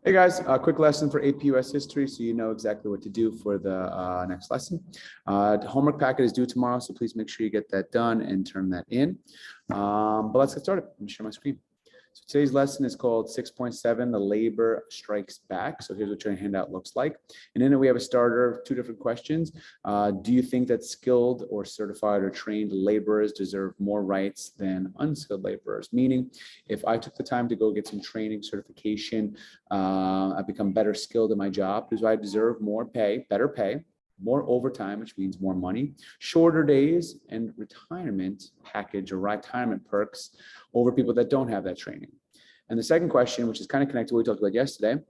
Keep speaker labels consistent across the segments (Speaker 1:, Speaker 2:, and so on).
Speaker 1: Hey guys, a quick lesson for AP US history so you know exactly what to do for the next lesson. The homework packet is due tomorrow, so please make sure you get that done and turn that in. But let's get started. Let me share my screen. So today's lesson is called 6.7, the labor strikes back. So here's what your handout looks like. And in it, we have a starter of two different questions. Do you think that skilled or certified or trained laborers deserve more rights than unskilled laborers? Meaning, if I took the time to go get some training, certification, I become better skilled in my job, do I deserve more pay, better pay, more overtime, which means more money, shorter days, and retirement package or retirement perks over people that don't have that training? And the second question, which is kind of connected to what we talked about yesterday,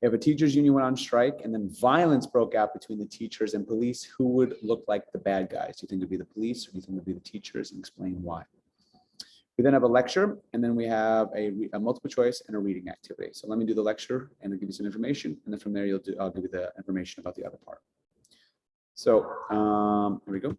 Speaker 1: if a teachers union went on strike and then violence broke out between the teachers and police, who would look like the bad guys? Do you think it would be the police, or do you think it would be the teachers? And explain why. We then have a lecture, and then we have a multiple choice and a reading activity. So let me do the lecture and I'll give you some information, and then from there I'll give you the information about the other part. So here we go.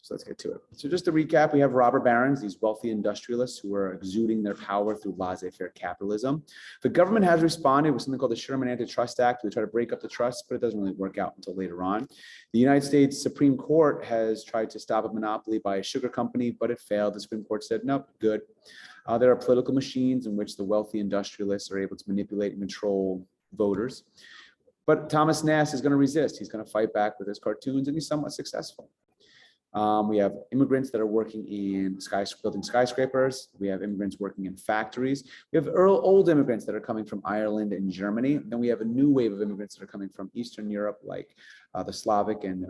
Speaker 1: So let's get to it. So just to recap, we have robber barons, these wealthy industrialists who are exuding their power through laissez-faire capitalism. The government has responded with something called the Sherman Antitrust Act. We try to break up the trust, but it doesn't really work out until later on. The United States Supreme Court has tried to stop a monopoly by a sugar company, but it failed. The Supreme Court said, nope, good. There are political machines in which the wealthy industrialists are able to manipulate and control voters. But Thomas Nast is going to resist. He's going to fight back with his cartoons, and he's somewhat successful. We have immigrants that are working in building skyscrapers. We have immigrants working in factories. We have old immigrants that are coming from Ireland and Germany. Then we have a new wave of immigrants that are coming from Eastern Europe, like the Slavic and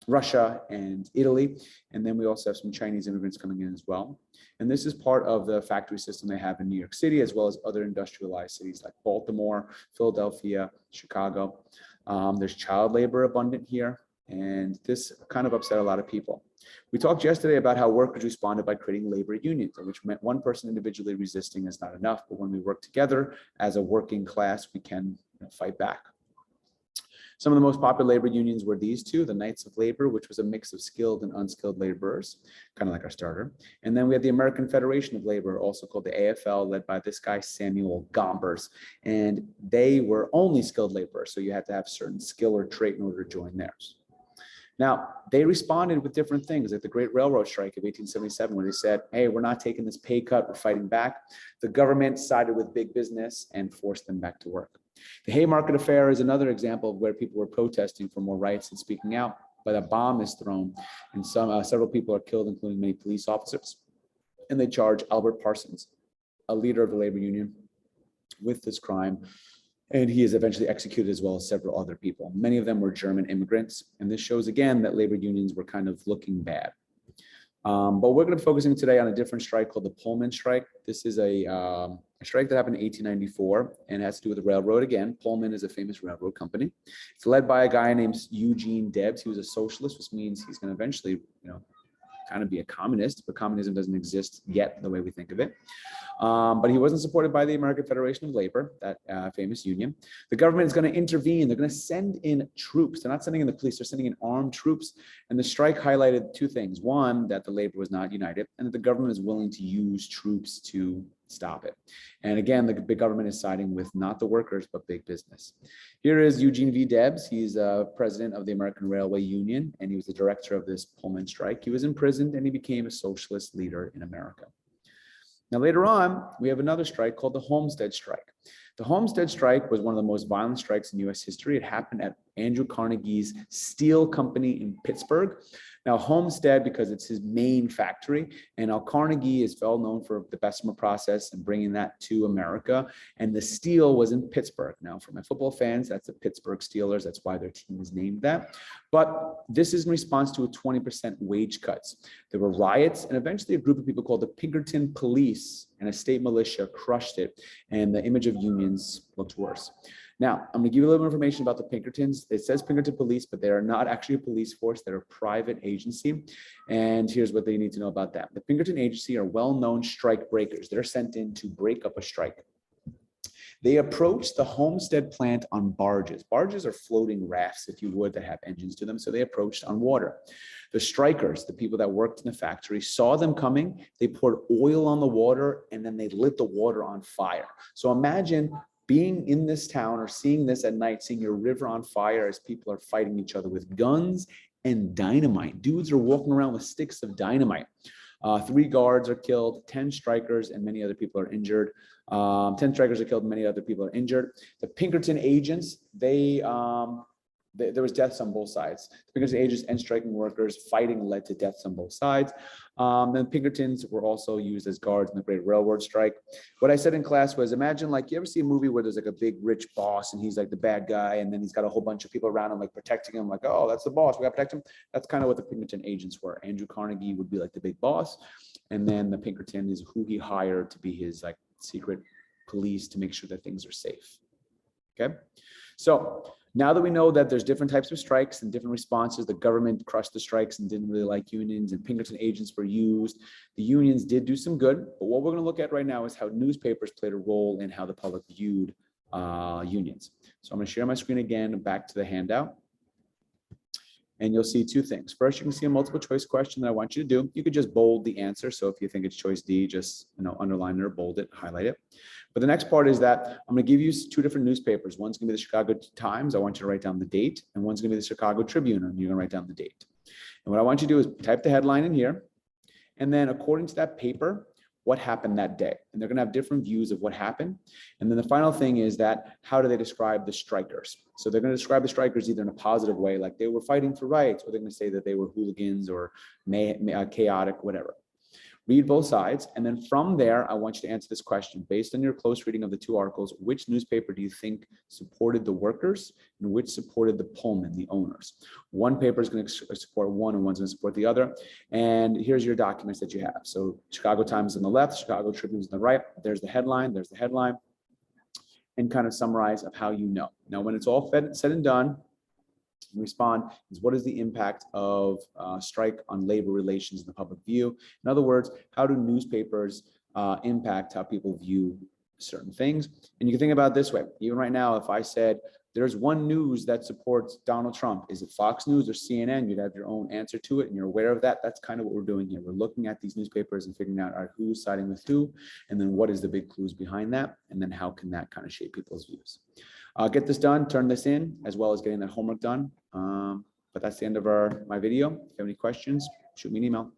Speaker 1: Russia and Italy. And then we also have some Chinese immigrants coming in as well. And this is part of the factory system they have in New York City, as well as other industrialized cities like Baltimore, Philadelphia, Chicago. There's child labor abundant here. And this kind of upset a lot of people. We talked yesterday about how workers responded by creating labor unions, which meant one person individually resisting is not enough, but when we work together as a working class, we can fight back. Some of the most popular labor unions were these two, the Knights of Labor, which was a mix of skilled and unskilled laborers, kind of like our starter. And then we had the American Federation of Labor, also called the AFL, led by this guy, Samuel Gompers. And they were only skilled laborers, so you had to have certain skill or trait in order to join theirs. Now, they responded with different things, like the Great Railroad Strike of 1877, where they said, hey, we're not taking this pay cut, we're fighting back. The government sided with big business and forced them back to work. The Haymarket Affair is another example of where people were protesting for more rights and speaking out, but a bomb is thrown, and several people are killed, including many police officers. And they charge Albert Parsons, a leader of the labor union, with this crime. And he is eventually executed, as well as several other people. Many of them were German immigrants. And this shows again that labor unions were kind of looking bad. But we're going to be focusing today on a different strike called the Pullman strike. This is a strike that happened in 1894 and has to do with the railroad again. Pullman is a famous railroad company. It's led by a guy named Eugene Debs. He was a socialist, which means he's going to eventually, kind of be a communist, but communism doesn't exist yet the way we think of it. But he wasn't supported by the American Federation of Labor, that famous union. The government is going to intervene. They're going to send in troops. They're not sending in the police. They're sending in armed troops. And the strike highlighted two things. One, that the labor was not united, and that the government is willing to use troops to stop it. And again, the big government is siding with not the workers, but big business. Here is Eugene V. Debs. He's president of the American Railway Union, and he was the director of this Pullman strike. He was imprisoned, and he became a socialist leader in America. Now, later on, we have another strike called the Homestead Strike. The Homestead Strike was one of the most violent strikes in U.S. history. It happened at Andrew Carnegie's steel company in Pittsburgh. Now, Homestead, because it's his main factory, and Carnegie is well known for the Bessemer process and bringing that to America. And the steel was in Pittsburgh. Now, for my football fans, that's the Pittsburgh Steelers. That's why their team is named that. But this is in response to a 20% wage cuts. There were riots, and eventually a group of people called the Pinkerton Police and a state militia crushed it, and the image of unions looked worse. Now, I'm going to give you a little information about the Pinkertons. It says Pinkerton Police, but they are not actually a police force. They're a private agency. And here's what they need to know about that. The Pinkerton Agency are well-known strike breakers. They're sent in to break up a strike. They approached the Homestead plant on barges. Barges are floating rafts, if you would, that have engines to them. So they approached on water. The strikers, the people that worked in the factory, saw them coming. They poured oil on the water and then they lit the water on fire. So imagine being in this town or seeing this at night, seeing your river on fire as people are fighting each other with guns and dynamite. Dudes are walking around with sticks of dynamite. 3 guards are killed, 10 strikers, and many other people are injured. 10 strikers are killed, and many other people are injured. The Pinkerton agents, there was deaths on both sides. The Pinkerton agents and striking workers fighting led to deaths on both sides. Then Pinkertons were also used as guards in the Great Railroad Strike. What I said in class was, imagine like, you ever see a movie where there's like a big rich boss and he's like the bad guy, and then he's got a whole bunch of people around him like protecting him, like, oh, that's the boss, we gotta protect him. That's kind of what the Pinkerton agents were. Andrew Carnegie would be like the big boss, and then the Pinkerton is who he hired to be his like secret police to make sure that things are safe. Okay, so now that we know that there's different types of strikes and different responses, the government crushed the strikes and didn't really like unions, and Pinkerton agents were used. The unions did do some good, but what we're going to look at right now is how newspapers played a role in how the public viewed unions. So I'm going to share my screen again, back to the handout. And you'll see 2 things. First, you can see a multiple choice question that I want you to do. You could just bold the answer. So if you think it's choice D, just underline it or bold it, highlight it. But the next part is that I'm going to give you 2 different newspapers. One's going to be the Chicago Times. I want you to write down the date. And one's going to be the Chicago Tribune, and you're going to write down the date. And what I want you to do is type the headline in here. And then according to that paper, what happened that day. And they're going to have different views of what happened. And then the final thing is that, how do they describe the strikers? So they're going to describe the strikers either in a positive way, like they were fighting for rights, or they're going to say that they were hooligans or chaotic, whatever. Read both sides. And then from there, I want you to answer this question. Based on your close reading of the 2 articles, which newspaper do you think supported the workers and which supported the Pullman, the owners? One paper is going to support one and one's going to support the other. And here's your documents that you have. So Chicago Times on the left, Chicago Tribune on the right. There's the headline, and kind of summarize of how you know. Now, when it's all said and done, respond is, what is the impact of strike on labor relations in the public view? In other words, how do newspapers impact how people view certain things? And you can think about it this way. Even right now, if I said there's one news that supports Donald Trump, is it Fox News or CNN? You'd have your own answer to it, and you're aware of that. That's kind of what we're doing here. We're looking at these newspapers and figuring out, all right, who's siding with who, and then what is the big clues behind that, and then how can that kind of shape people's views. Get this done, turn this in, as well as getting that homework done. But that's the end of my video. If you have any questions, shoot me an email.